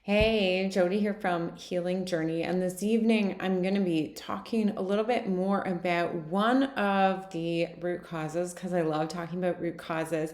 Hey, Jody here from Healing Journey. And this evening, I'm going to be talking a little bit more about one of the root causes, because I love talking about root causes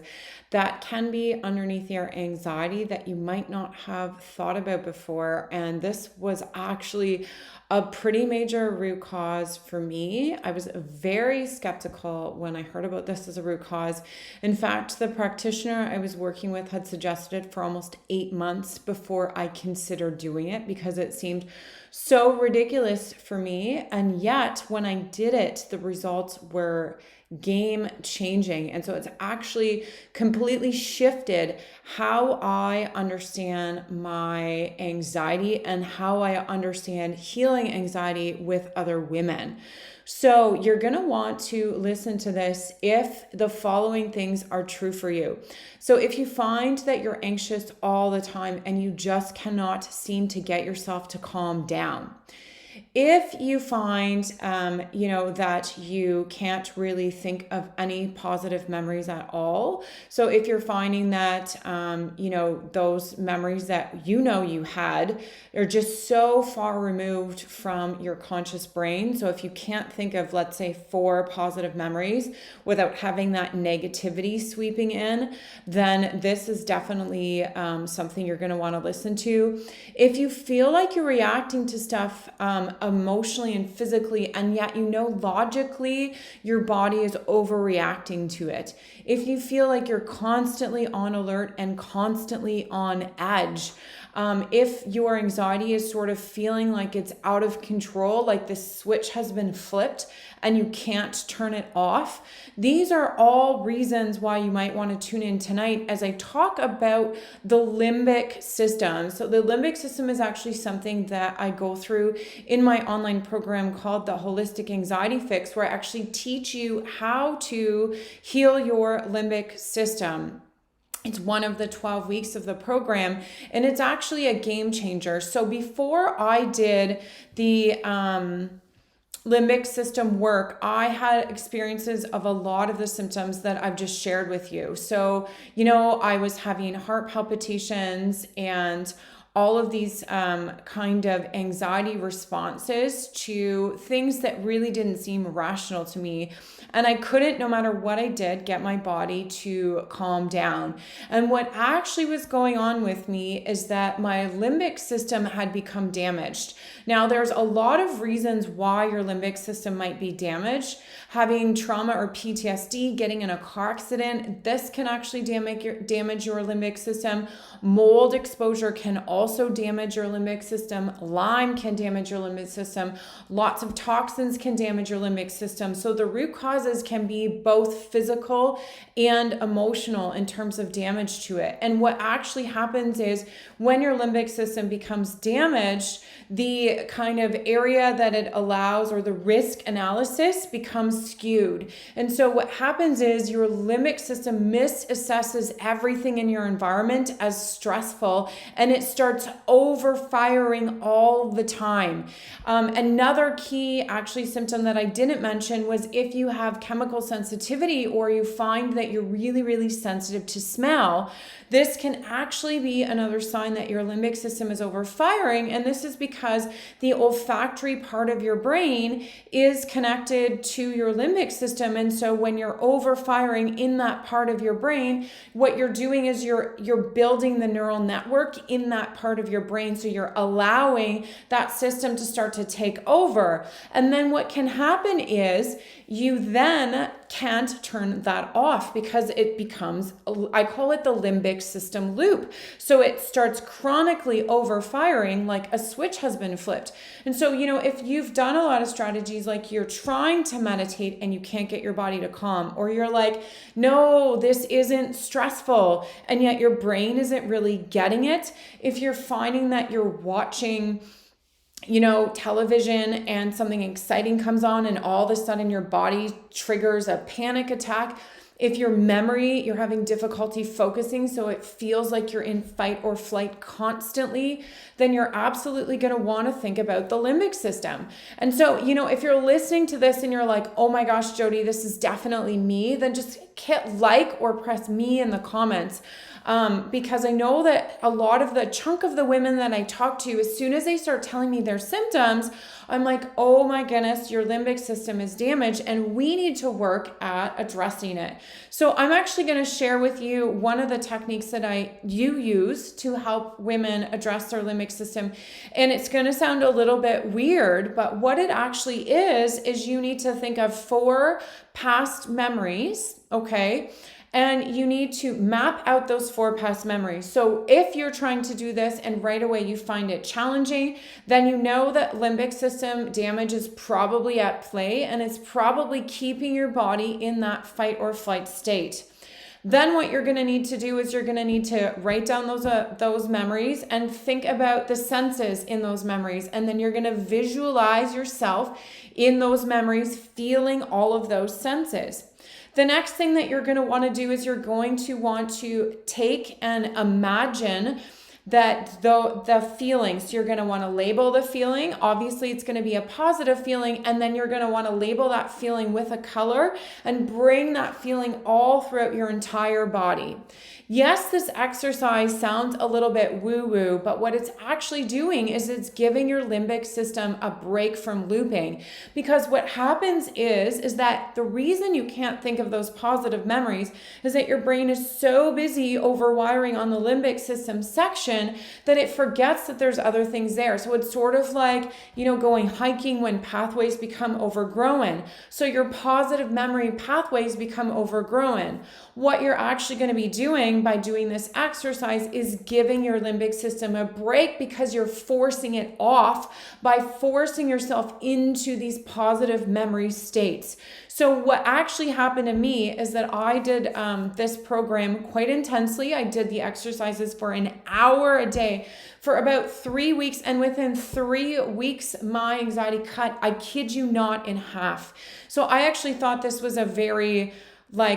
that can be underneath your anxiety that you might not have thought about before. And this was actually a pretty major root cause for me. I was very skeptical when I heard about this as a root cause. In fact, the practitioner I was working with had suggested it for almost 8 months before I considered doing it because it seemed so ridiculous for me. And yet, when I did it, the results were game changing. And so it's actually completely shifted how I understand my anxiety and how I understand healing anxiety with other women. So you're going to want to listen to this if the following things are true for you. So if you find that you're anxious all the time and you just cannot seem to get yourself to calm down, if you find, that you can't really think of any positive memories at all. So if you're finding that, those memories that you had are just so far removed from your conscious brain. So if you can't think of, let's say, 4 positive memories without having that negativity sweeping in, then this is definitely something you're going to want to listen to. If you feel like you're reacting to stuff, emotionally and physically, and yet logically your body is overreacting to it. If you feel like you're constantly on alert and constantly on edge, if your anxiety is sort of feeling like it's out of control, like the switch has been flipped and you can't turn it off, these are all reasons why you might want to tune in tonight as I talk about the limbic system. So the limbic system is actually something that I go through in my online program called the Holistic Anxiety Fix, where I actually teach you how to heal your limbic system. It's one of the 12 weeks of the program, and it's actually a game changer. So before I did the limbic system work, I had experiences of a lot of the symptoms that I've just shared with you. So, I was having heart palpitations and all of these kind of anxiety responses to things that really didn't seem rational to me. And I couldn't, no matter what I did, get my body to calm down. And what actually was going on with me is that my limbic system had become damaged. Now, there's a lot of reasons why your limbic system might be damaged. Having trauma or PTSD, getting in a car accident, this can actually damage your limbic system. Mold exposure can also damage your limbic system. Lyme can damage your limbic system. Lots of toxins can damage your limbic system. So the root causes can be both physical and emotional in terms of damage to it. And what actually happens is when your limbic system becomes damaged, the kind of area that it allows or the risk analysis becomes skewed. And so what happens is your limbic system misassesses everything in your environment as stressful, and it starts overfiring all the time. Another key actually symptom that I didn't mention was if you have chemical sensitivity or you find that you're really, really sensitive to smell, this can actually be another sign that your limbic system is overfiring. And this is because the olfactory part of your brain is connected to your limbic system. And so when you're overfiring in that part of your brain, what you're doing is you're building the neural network in that part of your brain. So you're allowing that system to start to take over. And then what can happen is you then can't turn that off because it becomes, I call it the limbic system loop. So it starts chronically overfiring like a switch has been flipped. And so, if you've done a lot of strategies, like you're trying to meditate and you can't get your body to calm, or you're like, no, this isn't stressful, and yet your brain isn't really getting it. If you're finding that you're watching television and something exciting comes on and all of a sudden your body triggers a panic attack. If your memory, you're having difficulty focusing, so it feels like you're in fight or flight constantly, then you're absolutely going to want to think about the limbic system. And so, if you're listening to this and you're like, oh my gosh, Jody, this is definitely me, then just like or press me in the comments, because I know that a lot of the chunk of the women that I talk to, as soon as they start telling me their symptoms, I'm like, oh my goodness, your limbic system is damaged and we need to work at addressing it. So I'm actually going to share with you one of the techniques that you use to help women address their limbic system. And it's going to sound a little bit weird, but what it actually is you need to think of 4 past memories, okay? And you need to map out those 4 past memories. So if you're trying to do this and right away you find it challenging, then you know that limbic system damage is probably at play and it's probably keeping your body in that fight or flight state. Then what you're going to need to do is you're going to need to write down those memories and think about the senses in those memories. And then you're going to visualize yourself in those memories, feeling all of those senses. The next thing that you're going to want to do is you're going to want to take and imagine that the feelings, you're going to want to label the feeling. Obviously, it's going to be a positive feeling, and then you're going to want to label that feeling with a color and bring that feeling all throughout your entire body. Yes, this exercise sounds a little bit woo-woo, but what it's actually doing is it's giving your limbic system a break from looping. Because what happens is that the reason you can't think of those positive memories is that your brain is so busy overwiring on the limbic system section that it forgets that there's other things there. So it's sort of like, going hiking when pathways become overgrown. So your positive memory pathways become overgrown. What you're actually going to be doing by doing this exercise is giving your limbic system a break, because you're forcing it off by forcing yourself into these positive memory states. So what actually happened to me is that I did this program quite intensely. I did the exercises for an hour a day for about 3 weeks. And within 3 weeks, my anxiety cut, I kid you not, in half. So I actually thought this was a very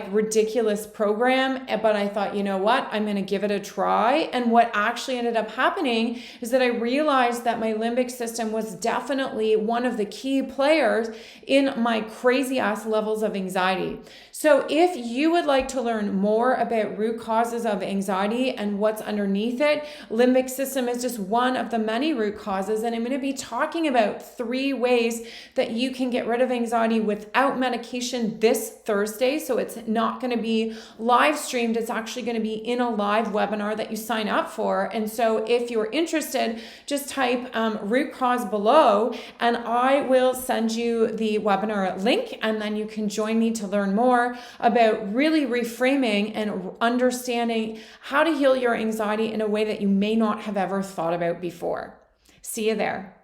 ridiculous program, but I thought, you know what, I'm going to give it a try. And what actually ended up happening is that I realized that my limbic system was definitely one of the key players in my crazy ass levels of anxiety. So if you would like to learn more about root causes of anxiety and what's underneath it, limbic system is just one of the many root causes. And I'm going to be talking about 3 ways that you can get rid of anxiety without medication this Thursday. So it's not going to be live streamed. It's actually going to be in a live webinar that you sign up for. And so if you're interested, just type root cause below and I will send you the webinar link, and then you can join me to learn more about really reframing and understanding how to heal your anxiety in a way that you may not have ever thought about before. See you there.